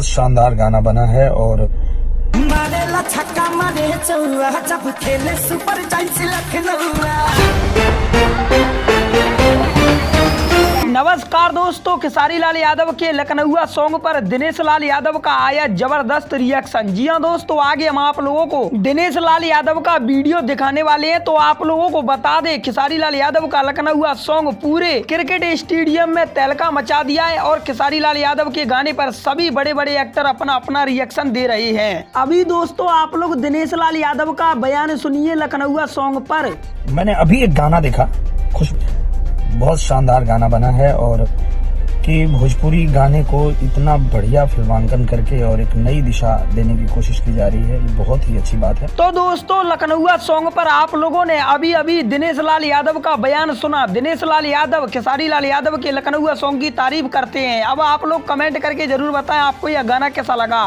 बहुत शानदार गाना बना है और मारेला छक्का मारे चौवा जब खेले सुपर जायंट्स लखनऊ। नमस्कार दोस्तों, खेसारी लाल यादव के लखनऊआ सॉन्ग पर दिनेश लाल यादव का आया जबरदस्त रिएक्शन। जी हां दोस्तों, आगे हम आप लोगों को दिनेश लाल यादव का वीडियो दिखाने वाले हैं। तो आप लोगों को बता दें, खेसारी लाल यादव का लखनऊआ सॉन्ग पूरे क्रिकेट स्टेडियम में तहलका मचा दिया है और खेसारी लाल यादव के गाने पर सभी बड़े बड़े एक्टर अपना अपना रिएक्शन दे रहे हैं। अभी दोस्तों आप लोग दिनेश लाल यादव का बयान सुनिए लखनऊआ सॉन्ग पर। मैंने अभी एक गाना देखा, बहुत शानदार गाना बना है और कि भोजपुरी गाने को इतना बढ़िया फिल्मांकन करके और एक नई दिशा देने की कोशिश की जा रही है, ये बहुत ही अच्छी बात है। तो दोस्तों लखनऊआ सॉन्ग पर आप लोगों ने अभी दिनेश लाल यादव का बयान सुना। दिनेश लाल यादव खेसारी लाल यादव के लखनऊआ सॉन्ग की तारीफ करते हैं। अब आप लोग कमेंट करके जरूर बताएं आपको यह गाना कैसा लगा।